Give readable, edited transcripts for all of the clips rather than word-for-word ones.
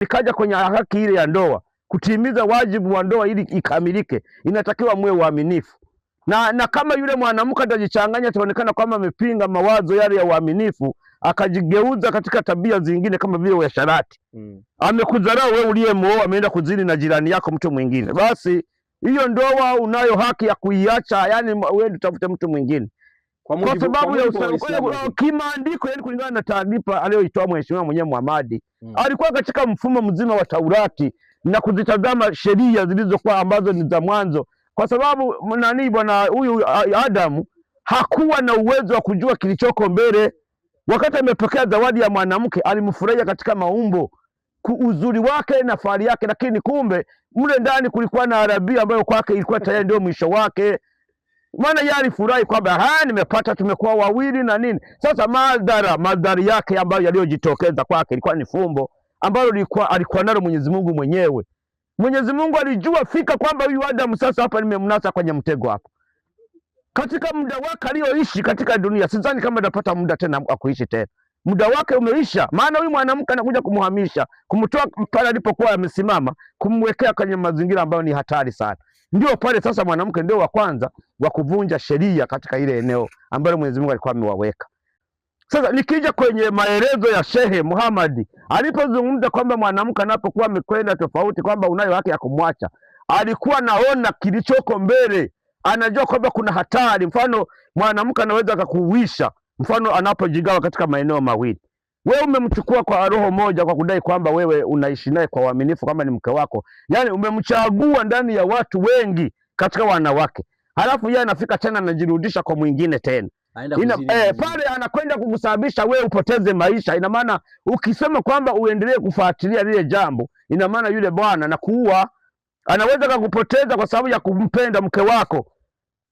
ikaja kwenye haki ile ya ndoa, kutimiza wajibu wa ndoa ili ikamilike, inatakiwa muwe waaminifu. Na kama yule mwanamke atajichanganya, ataonekana kwamba amepinga mawazo yale ya uaminifu, akajigeuza katika tabia zingine kama vile uasherati, amekudharau wewe uliyemwoa, ameenda kuzini na jirani yako mtu mwingine, basi hiyo ndoa unayo haki ya kuiacha, yani wewe utafute mtu mwingine, kwa sababu ya kimaandiko, yani kulingana na taarifa aliyoitoa mheshimiwa mwenyewe Muhammad. Alikuwa katika mfumo mzima wa Taurati na kuzitazama sheria zilizokuwa ambazo ni za mwanzo, kwa sababu nani bwana huyu Adamu hakuwa na uwezo wa kujua kilichoko mbele. Wakati amepokea zawadi ya mwanamke, alimfurahia katika maumbo, uzuri wake na fahari yake, lakini kumbe mle ndani kulikuwa na Arabia ambayo kwake ilikuwa tayari ndio mwisho wake. Maana yeye alifurahi kwamba nimepata, tumekuwa wawili na nini. Sasa madhara yake ambayo yaliyojitokeza kwake ilikuwa ni fumbo ambalo alikuwa nalo Mwenyezi Mungu mwenyewe. Mwenyezi Mungu alijua fika kwamba huyu Adamu sasa hapa nimemnasa kwenye mtego hapo. Katika muda wake alioishi katika dunia, sidhani kama atapata muda tena wa kuishi tena. Muda wake umeisha, maana huyu mwanamke anakuja kumhamisha, kumtoa pale alipokuwa amesimama, kumwekea kwenye mazingira ambayo ni hatari sana. Ndio pale sasa mwanamke ndio wa kwanza wa kuvunja sheria katika ile eneo ambalo Mwenyezi Mungu alikuwa amewaweka. Sasa nikija kwenye maelezo ya Shehe Muhammad alipozungumza kwamba mwanamke anapokuwa amekwenda tofauti kwamba unayo haki ya kumwacha, alikuwa naona kilichoko mbele, anajua kwamba kuna hatari. Mfano mwanamke anaweza akakuuisha, mfano anapojigawa katika maeneo mawili. Wewe umemchukua kwa roho moja kwa kudai kwamba wewe unaishi naye kwa uaminifu kama ni mke wako, yani umemchagua ndani ya watu wengi katika wanawake, halafu yeye anafika tena anajirudisha kwa mwingine tena. Pale anakwenda kukusababisha wewe upoteze maisha. Ina maana ukisema kwamba uendelee kufuatilia lile jambo, ina maana yule bwana na kuua anaweza kukupoteza kwa sababu ya kumpenda mke wako.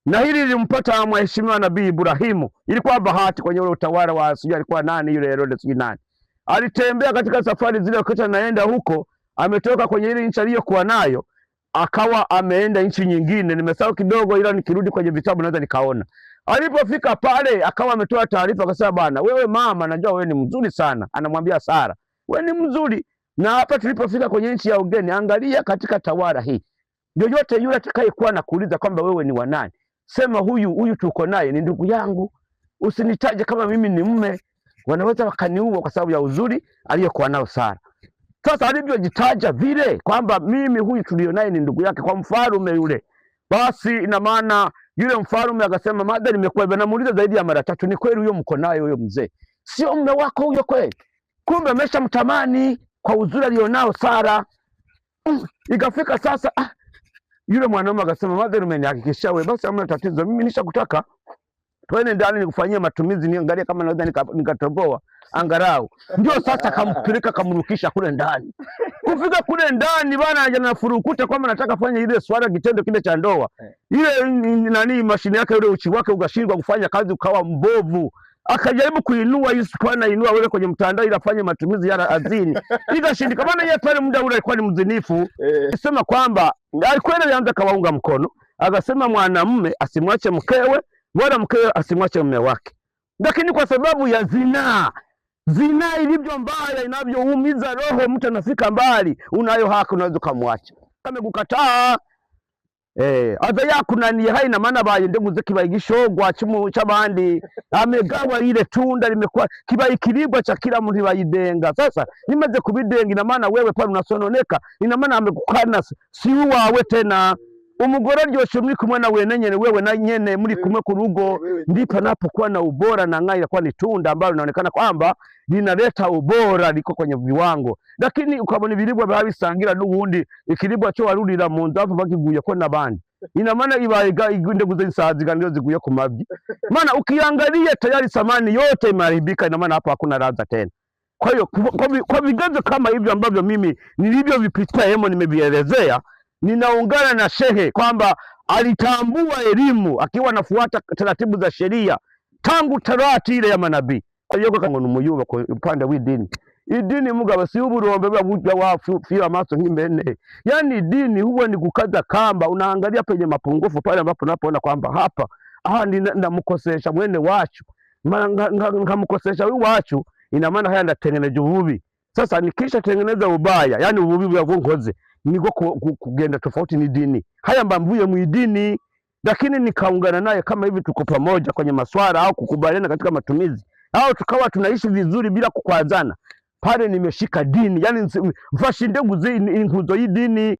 Na hili lilimpata mheshimiwa Nabii Ibrahimu. Ilikuwa bahati kwenye ule utawala wa sijui alikuwa nani yule Herode sijui nani. Alitembea katika safari zile, wakati anaenda huko, ametoka kwenye ile nchi aliyokuwa nayo, akawa ameenda nchi nyingine. Nimesahau kidogo, ila nikirudi kwenye vitabu naweza nikaona. Alipofika pale akawa ametoa taarifa, akasema bwana, wewe mama, najua wewe ni mzuri sana. Anamwambia Sara, wewe ni mzuri. Na hapa tulipofika kwenye nchi ya ugeni, angalia katika tawara hii, yoyote yule atakayekuwa na kuuliza kwamba wewe ni wa nani, sema huyu tuko naye ni ndugu yangu, usinitaje kama mimi ni mume. Wanaweza wakaniua kwa sababu ya uzuri aliyokuwa nao Sara. Sasa alivyojitaja vile kwamba mimi huyu tulio naye ni ndugu yake kwa mfalme yule, basi ina maana yule mfalme akasema, madha nimekuwa namuuliza zaidi ya mara 3, ni kweli huyo mko naye huyo mzee? Sio mume wako huyo kweli? Kumbe ameshamtamani kwa uzuri alionao Sara. Ikafika sasa yule mwanaume akasema, madha umenihakikishia wewe, basi hamna tatizo, mimi nishakutaka twende ndani nikufanyia matumizi, niangalie kama naweza nikatoboa angarau. Ndio sasa kampeleka kamrukisha kule ndani. Kufika kule ndani bana, anafurukuta kwamba nataka fanya ile swala kitendo kile cha ndoa. Ile nani mashine yake ile uchi wake ukashindwa kufanya kazi, ukawa mbovu. Akajaribu kuinua hiyo sukwana, inua wewe kwenye mtandao ili afanye matumizi ya azini. Ikashindika, maana yeye pale muda ule alikuwa ni mzinifu. Akasema kwamba alikuwa anaanza kawaunga mkono, akasema mwanamume asimwache mkewe, wala mkewe asimwache mume wake. Lakini kwa sababu ya zinaa ilivyo mbaya, inavyoumiza roho, mtu anafika mbali, unayo haki, unaweza kumwacha. Amekukataa aza yako nani haina maana bayende muziki bayigishogwa chimu cy'abandi, amegawa ile tunda limekuwa kibayikiribwa cha kila muntu bayidenga. Sasa nimaze kubidenga, ina maana wewe pale unasononeka, ina maana amekukana si wawe tena. Umugore ryoshe muri kumwe na wewe wewe na nyene muri kumwe ku rugo, ndipo napokuwa na ubora na ngai kwa ni tunda ambalo linaonekana kwamba linaleta ubora, liko kwenye viwango. Lakini ukabona ibiribwa babisangira n'ubundi ikiribwa cyo warurira mu nzu aho bakiguye ko nabandi, ina maana ibayiga igunde kuzisazi gandio ziguye ku mabyi. Maana ukiangalia tayari samani yote imeharibika, ina maana hapo hakuna ladha tena. Kwa hiyo kwa vigezo kama hivyo ambavyo mimi nilivyo vipitia hemo nimevielezea, ninaungana na shehe kwamba alitambua elimu akiwa anafuata taratibu za sheria tangu Taurati ile ya manabii. Kwa hiyo kwa ngono muyuba kwa upande wa dini, idini mugabo si uburombe bwa kujya wafira amaso nk'imbene. Yani dini huwa ni kukaza kamba, unaangalia penye mapungufu pale ambapo unapoona kwamba hapa ndamukosesha mwene wacu, ngamukosesha huyu wacu, ina maana haya ndatengeneje ububi. Sasa nikisha tengeneza ubaya, yani ububi bwavunkoze niko kugenda tofauti ni dini haya mbambuye mwidini, lakini nikaungana naye kama hivi, tuko pamoja kwenye maswala au kukubaliana katika matumizi au tukawa tunaishi vizuri bila kukwazana, pale nimeshika dini, yani mfashe ndegu inkuzo hii dini.